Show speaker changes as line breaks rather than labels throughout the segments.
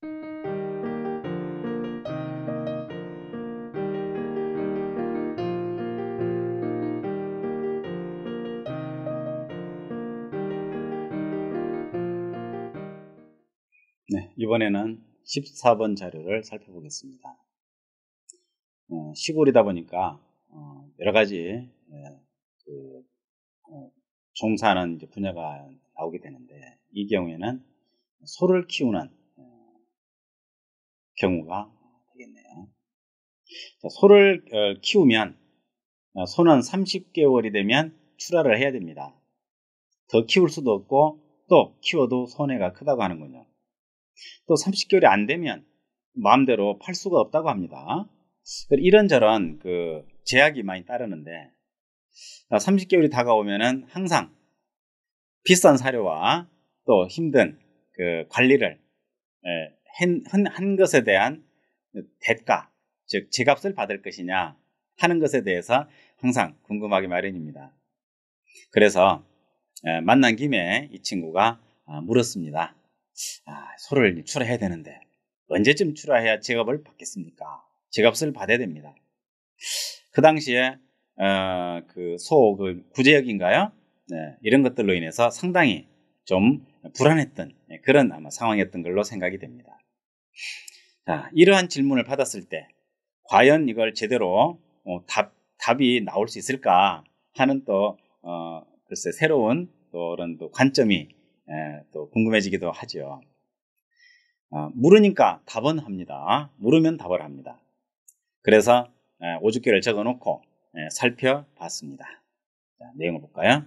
네, 이번에는 14번 자료를 살펴보겠습니다. 시골이다 보니까 여러 가지 종사하는 분야가 나오게 되는데, 이 경우에는 소를 키우는 경우가 되겠네요. 자, 소를 키우면 소는 30개월이 되면 출하를 해야 됩니다. 더 키울 수도 없고 또 키워도 손해가 크다고 하는군요. 또 30개월이 안 되면 마음대로 팔 수가 없다고 합니다. 이런저런 제약이 많이 따르는데, 30개월이 다가오면은 항상 비싼 사료와 또 힘든 관리를 한 것에 대한 대가, 즉 제값을 받을 것이냐 하는 것에 대해서 항상 궁금하기 마련입니다. 그래서 만난 김에 이 친구가 물었습니다. 소를 출하해야 되는데 언제쯤 출하해야 제값을 받겠습니까? 제값을 받아야 됩니다. 그 당시에 소 구제역인가요? 네, 이런 것들로 인해서 상당히 좀 불안했던 그런 아마 상황이었던 걸로 생각이 됩니다. 자, 이러한 질문을 받았을 때 과연 이걸 제대로 답이 나올 수 있을까 하는 또 글쎄 새로운 그런 관점이 또 궁금해지기도 하죠. 물으니까 답은 합니다. 물으면 답을 합니다. 그래서 오죽개를 적어 놓고 살펴봤습니다. 자, 내용을 볼까요?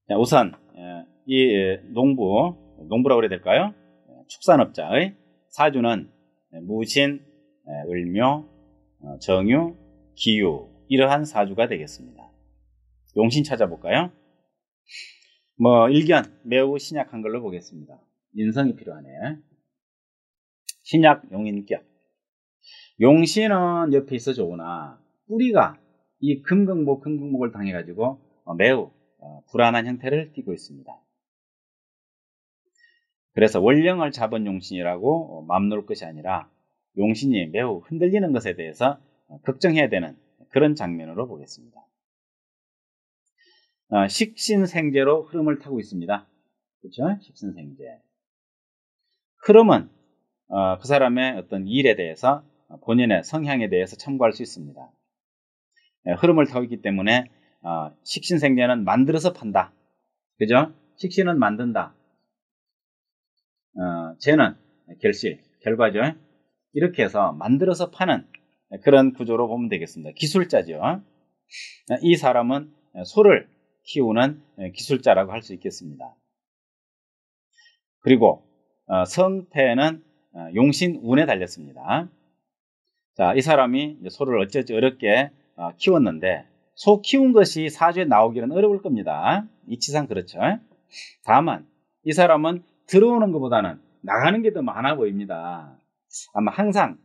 자, 우선 이 농부라고 그래야 될까요? 축산업자의 사주는 무신, 을묘, 정유, 기유, 이러한 사주가 되겠습니다. 용신 찾아볼까요? 일견 매우 신약한 걸로 보겠습니다. 인성이 필요하네. 신약 용인격. 용신은 옆에 있어 좋으나 뿌리가 이 금극목을 당해가지고 매우 불안한 형태를 띠고 있습니다. 그래서 원령을 잡은 용신이라고 맘 놓을 것이 아니라 용신이 매우 흔들리는 것에 대해서 걱정해야 되는 그런 장면으로 보겠습니다. 식신생재로 흐름을 타고 있습니다. 그렇죠? 식신생재. 흐름은 그 사람의 어떤 일에 대해서 본인의 성향에 대해서 참고할 수 있습니다. 흐름을 타고 있기 때문에 식신생재는 만들어서 판다. 그죠? 식신은 만든다. 재는 결실, 결과죠. 이렇게 해서 만들어서 파는 그런 구조로 보면 되겠습니다. 기술자죠. 이 사람은 소를 키우는 기술자라고 할 수 있겠습니다. 그리고 성패는 용신운에 달렸습니다. 자, 이 사람이 소를 어찌어찌 어렵게 키웠는데 소 키운 것이 사주에 나오기는 어려울 겁니다. 이치상 그렇죠. 다만 이 사람은 들어오는 것보다는 나가는 게 더 많아 보입니다. 아마 항상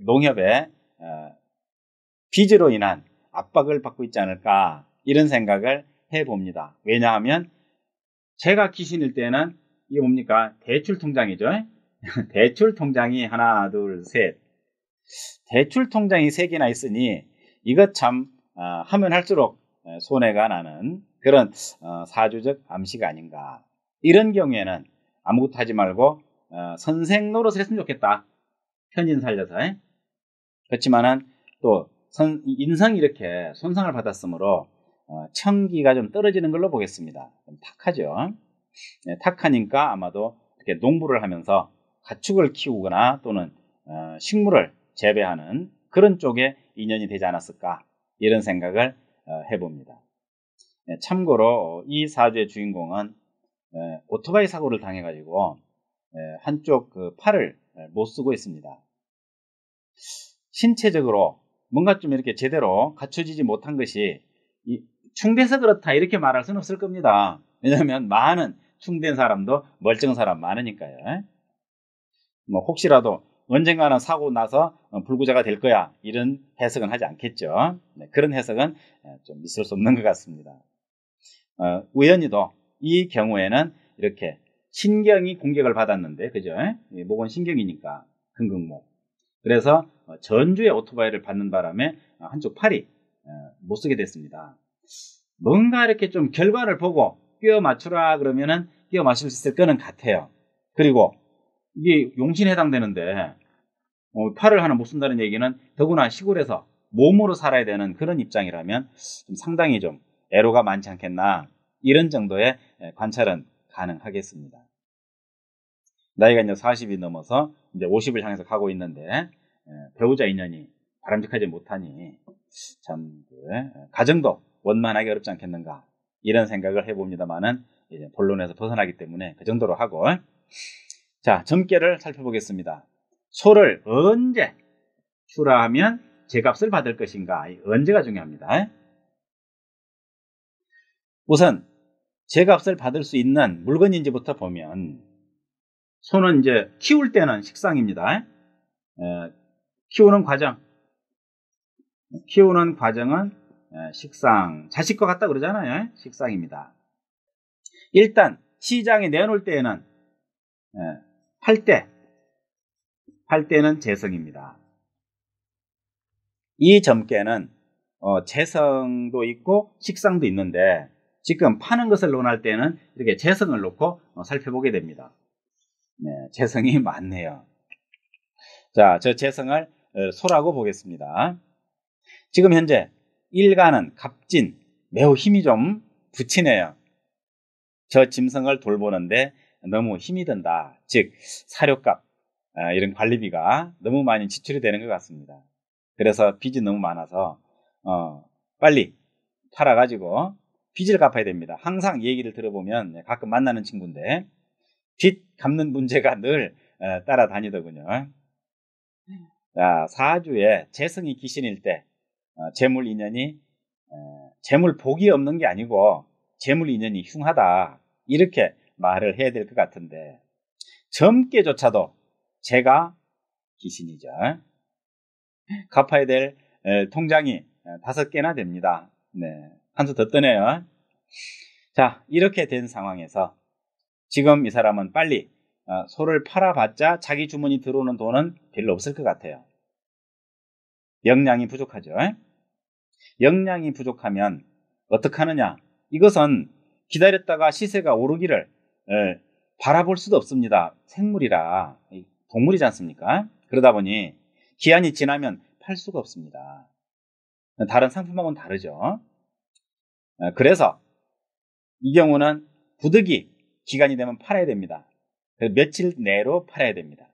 농협의 빚으로 인한 압박을 받고 있지 않을까 이런 생각을 해봅니다. 왜냐하면 제가 귀신일 때는 이게 뭡니까? 대출통장이죠. 대출통장이 하나, 둘, 셋. 대출통장이 3개나 있으니 이것 참 하면 할수록 손해가 나는 그런 사주적 암시가 아닌가. 이런 경우에는 아무것도 하지 말고 선생 노릇을 했으면 좋겠다. 편인 살려서. 그렇지만은 또 인성이 이렇게 손상을 받았으므로 청기가 좀 떨어지는 걸로 보겠습니다. 좀 탁하죠. 네, 탁하니까 아마도 이렇게 농부를 하면서 가축을 키우거나 또는 식물을 재배하는 그런 쪽에 인연이 되지 않았을까 이런 생각을 해봅니다. 네, 참고로 이 사주의 주인공은 오토바이 사고를 당해가지고 한쪽 팔을 못 쓰고 있습니다. 신체적으로 뭔가 좀 이렇게 제대로 갖춰지지 못한 것이 충돼서 그렇다 이렇게 말할 수는 없을 겁니다. 왜냐하면 많은 충된 사람도 멀쩡한 사람 많으니까요. 혹시라도 언젠가는 사고 나서 불구자가 될 거야 이런 해석은 하지 않겠죠. 네, 그런 해석은 좀 있을 수 없는 것 같습니다. 우연히도 이 경우에는 이렇게 신경이 공격을 받았는데, 그죠? 목은 신경이니까, 근근목. 그래서 전주에 오토바이를 받는 바람에 한쪽 팔이 못 쓰게 됐습니다. 뭔가 이렇게 좀 결과를 보고 끼워 맞추라 그러면은 끼워 맞출 수 있을 거는 같아요. 그리고 이게 용신에 해당되는데 팔을 하나 못 쓴다는 얘기는 더구나 시골에서 몸으로 살아야 되는 그런 입장이라면 좀 상당히 좀 애로가 많지 않겠나, 이런 정도의 관찰은 가능하겠습니다. 나이가 이제 40이 넘어서 이제 50을 향해서 가고 있는데 배우자 인연이 바람직하지 못하니 참 가정도 원만하기 어렵지 않겠는가, 이런 생각을 해봅니다만은 이제 본론에서 벗어나기 때문에 그 정도로 하고, 자, 점괘를 살펴보겠습니다. 소를 언제 출하하면 제값을 받을 것인가, 언제가 중요합니다. 우선 제값을 받을 수 있는 물건인지부터 보면, 소는 이제 키울 때는 식상입니다. 키우는 과정은 식상, 자식과 같다 그러잖아요. 식상입니다. 일단 시장에 내놓을 때에는 팔 때는 재성입니다. 이 점괘는 재성도 있고 식상도 있는데, 지금 파는 것을 논할 때는 이렇게 재성을 놓고 살펴보게 됩니다. 네, 재성이 많네요. 자, 저 재성을 소라고 보겠습니다. 지금 현재 일가는 갑진, 매우 힘이 좀 붙이네요. 저 짐승을 돌보는데 너무 힘이 든다. 즉 사료값, 이런 관리비가 너무 많이 지출이 되는 것 같습니다. 그래서 빚이 너무 많아서 빨리 팔아가지고 빚을 갚아야 됩니다. 항상 얘기를 들어보면, 가끔 만나는 친구인데 빚 갚는 문제가 늘 따라다니더군요. 자, 사주에 재성이 기신일 때 재물 인연이 재물 복이 없는 게 아니고 재물 인연이 흉하다, 이렇게 말을 해야 될 것 같은데, 점괘조차도 재가 기신이죠. 갚아야 될 통장이 5개나 됩니다. 네, 한 수 더 뜨네요. 자, 이렇게 된 상황에서 지금 이 사람은 빨리 소를 팔아봤자 자기 주머니 들어오는 돈은 별로 없을 것 같아요. 역량이 부족하죠. 역량이 부족하면 어떻게 하느냐, 이것은 기다렸다가 시세가 오르기를 바라볼 수도 없습니다. 생물이라, 동물이지 않습니까? 그러다 보니 기한이 지나면 팔 수가 없습니다. 다른 상품하고는 다르죠. 그래서 이 경우는 부득이 기간이 되면 팔아야 됩니다. 며칠 내로 팔아야 됩니다.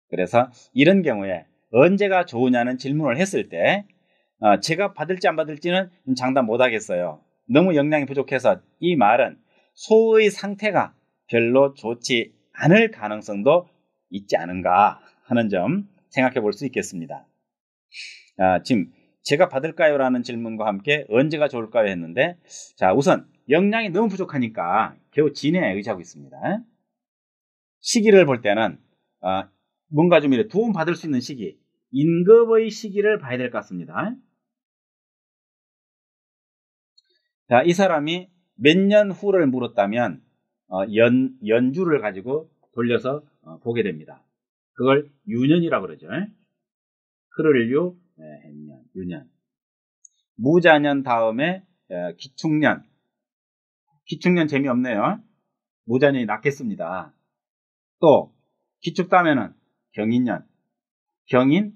그래서 이런 경우에 언제가 좋으냐는 질문을 했을 때 제가 받을지 안 받을지는 장담 못 하겠어요. 너무 역량이 부족해서 이 말은 소의 상태가 별로 좋지 않을 가능성도 있지 않은가 하는 점 생각해 볼 수 있겠습니다. 지금 제가 받을까요? 라는 질문과 함께 언제가 좋을까요? 했는데, 자, 우선 역량이 너무 부족하니까 겨우 진에 의지하고 있습니다. 시기를 볼 때는 뭔가 좀 이렇게 도움 받을 수 있는 시기, 인급의 시기를 봐야 될 것 같습니다. 자, 이 사람이 몇 년 후를 물었다면 연주를 가지고 돌려서 보게 됩니다. 그걸 유년이라고 그러죠. 흐를유, 해년, 유년. 무자년 다음에 기축년. 기축년 재미없네요. 무자년이 낫겠습니다. 또 기축 다음에는 경인년. 경인,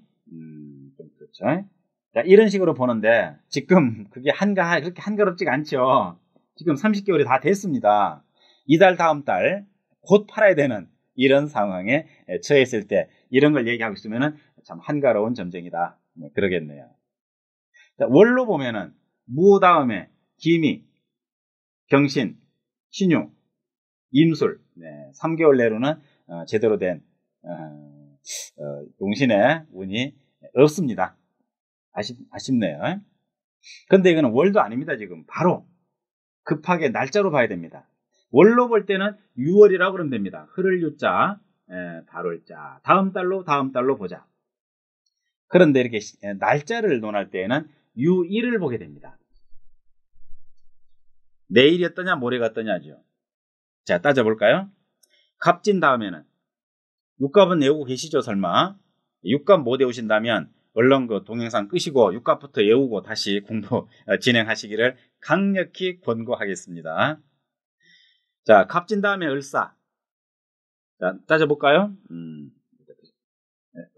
좀 그렇죠. 자, 이런 식으로 보는데 지금 그게 그렇게 한가롭지가 않죠. 지금 30개월이 다 됐습니다. 이달 다음 달 곧 팔아야 되는 이런 상황에 처했을 때 이런 걸 얘기하고 있으면 참 한가로운 점쟁이다, 그러겠네요. 자, 월로 보면은 무 다음에 기미, 경신, 신유, 임술, 3개월 내로는 제대로 된 용신의 운이 없습니다. 아쉽네요. 근데 이거는 월도 아닙니다. 지금 바로 급하게 날짜로 봐야 됩니다. 월로 볼 때는 6월이라고 그러면 됩니다. 흐를 유자, 달월자, 다음 달로 보자. 그런데 이렇게 날짜를 논할 때에는 유일을 보게 됩니다. 내일이 어떠냐, 모레가 어떠냐죠. 자, 따져볼까요? 갑진 다음에는 육갑은 외우고 계시죠, 설마? 육갑 못 외우신다면 얼른 그 동영상 끄시고 육갑부터 외우고 다시 공부 진행하시기를 강력히 권고하겠습니다. 자, 갑진 다음에 을사. 자, 따져볼까요?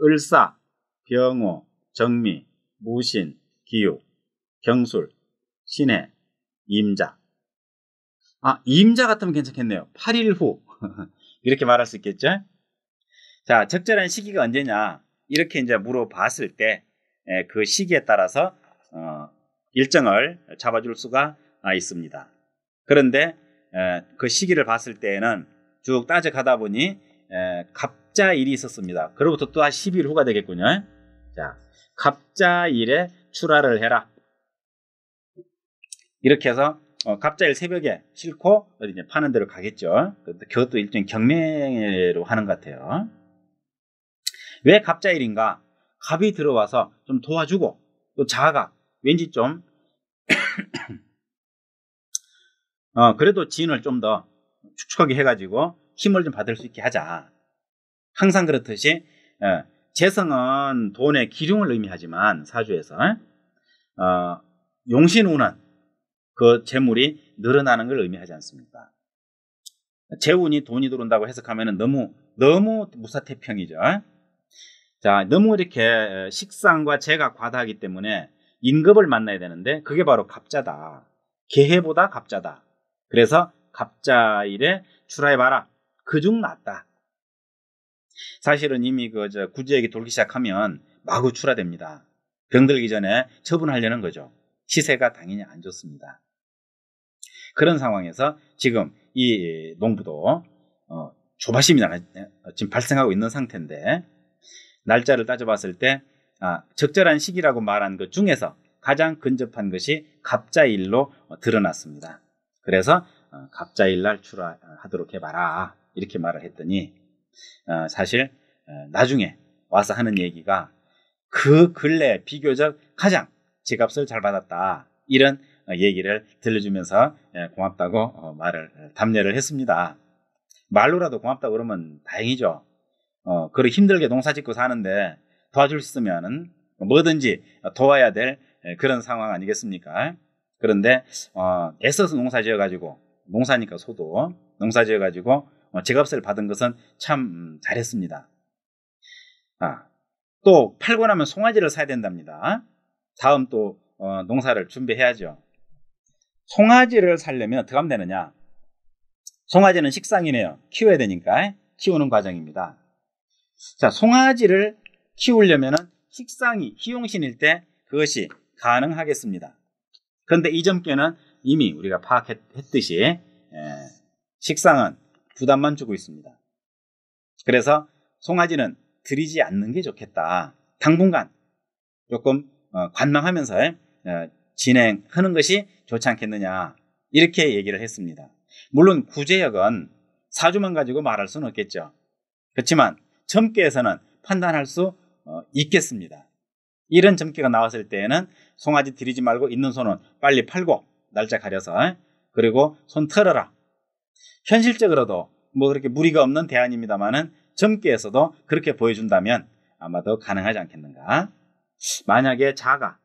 을사, 병호, 정미, 무신, 기유, 경술, 신해, 임자. 임자 같으면 괜찮겠네요. 8일 후. 이렇게 말할 수 있겠죠? 자, 적절한 시기가 언제냐? 이렇게 이제 물어봤을 때, 그 시기에 따라서, 일정을 잡아줄 수가 있습니다. 그런데, 그 시기를 봤을 때에는 쭉 따져가다 보니, 갑자일이 있었습니다. 그로부터 또 한 10일 후가 되겠군요. 자, 갑자일에 출하를 해라. 이렇게 해서, 갑자일 새벽에 싣고 어디 이제 파는 데로 가겠죠. 그것도 일종의 경매로 하는 것 같아요. 왜 갑자일인가? 갑이 들어와서 좀 도와주고 또 자가 왠지 좀 그래도 진을 좀 더 축축하게 해가지고 힘을 좀 받을 수 있게 하자. 항상 그렇듯이 재성은 돈의 기륭을 의미하지만 사주에서 용신운은 그 재물이 늘어나는 걸 의미하지 않습니까? 재운이 돈이 들어온다고 해석하면 너무 무사태평이죠. 자, 너무 이렇게 식상과 재가 과다하기 때문에 인급을 만나야 되는데 그게 바로 갑자다. 개해보다 갑자다. 그래서 갑자일에 출하해봐라. 그중 낫다. 사실은 이미 구제액이 돌기 시작하면 마구 출하됩니다. 병들기 전에 처분하려는 거죠. 시세가 당연히 안 좋습니다. 그런 상황에서 지금 이 농부도 조바심이 지금 발생하고 있는 상태인데 날짜를 따져봤을 때 적절한 시기라고 말한 것 중에서 가장 근접한 것이 갑자일로 드러났습니다. 그래서 갑자일날 출하하도록 해봐라 이렇게 말을 했더니 사실 나중에 와서 하는 얘기가 그 근래 비교적 가장 제값을 잘 받았다 이런 얘기를 들려주면서 고맙다고 답례를 했습니다. 말로라도 고맙다고 그러면 다행이죠. 그렇게 힘들게 농사 짓고 사는데 도와줄 수 있으면 뭐든지 도와야 될 그런 상황 아니겠습니까? 그런데 애써서 농사 지어가지고 농사니까 소도 농사 지어가지고 제값을 받은 것은 참 잘했습니다. 또 팔고 나면 송아지를 사야 된답니다. 다음 또 농사를 준비해야죠. 송아지를 사려면 어떻게 하면 되느냐? 송아지는 식상이네요. 키워야 되니까 키우는 과정입니다. 자, 송아지를 키우려면 식상이 희용신일 때 그것이 가능하겠습니다. 그런데 이 점께는 이미 우리가 파악했듯이 식상은 부담만 주고 있습니다. 그래서 송아지는 들이지 않는 게 좋겠다. 당분간 조금 관망하면서 진행하는 것이 좋지 않겠느냐 이렇게 얘기를 했습니다. 물론 구제역은 사주만 가지고 말할 수는 없겠죠. 그렇지만 점괘에서는 판단할 수 있겠습니다. 이런 점괘가 나왔을 때에는 송아지 들이지 말고 있는 손은 빨리 팔고 날짜 가려서 그리고 손 털어라. 현실적으로도 뭐 그렇게 무리가 없는 대안입니다만은 점괘에서도 그렇게 보여준다면 아마도 가능하지 않겠는가. 만약에 자가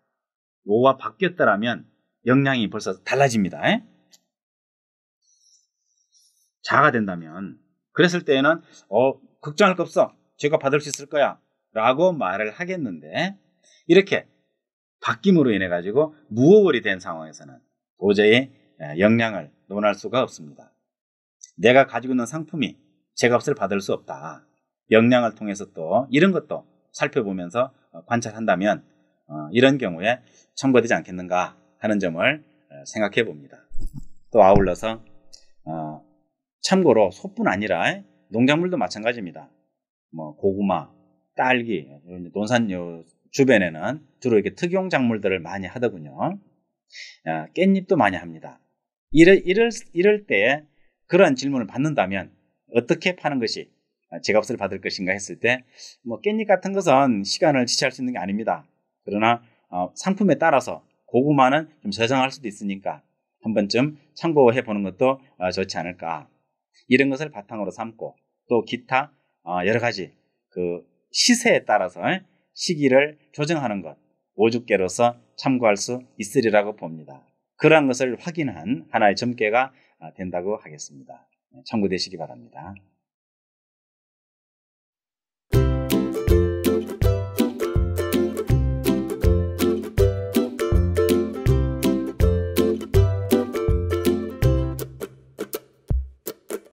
오와 바뀌었더라면 영향이 벌써 달라집니다. 자가 된다면 그랬을 때에는 걱정할 거 없어. 제가 받을 수 있을 거야 라고 말을 하겠는데 이렇게 바뀜으로 인해 가지고 무호월이 된 상황에서는 도저히 영향을 논할 수가 없습니다. 내가 가지고 있는 상품이 제값을 받을 수 없다. 영향을 통해서 또 이런 것도 살펴보면서 관찰한다면 이런 경우에 청구되지 않겠는가 하는 점을 생각해 봅니다. 또 아울러서 참고로 소뿐 아니라 농작물도 마찬가지입니다. 뭐 고구마, 딸기, 논산 주변에는 주로 이렇게 특용 작물들을 많이 하더군요. 깻잎도 많이 합니다. 이럴 때 그러한 질문을 받는다면 어떻게 파는 것이 제값을 받을 것인가 했을 때 뭐 깻잎 같은 것은 시간을 지체할 수 있는 게 아닙니다. 그러나 상품에 따라서 고구마는 좀 저장할 수도 있으니까 한 번쯤 참고해 보는 것도 좋지 않을까. 이런 것을 바탕으로 삼고 또 기타 여러 가지 그 시세에 따라서 시기를 조정하는 것, 오죽계로서 참고할 수 있으리라고 봅니다. 그러한 것을 확인한 하나의 점괘가 된다고 하겠습니다. 참고되시기 바랍니다.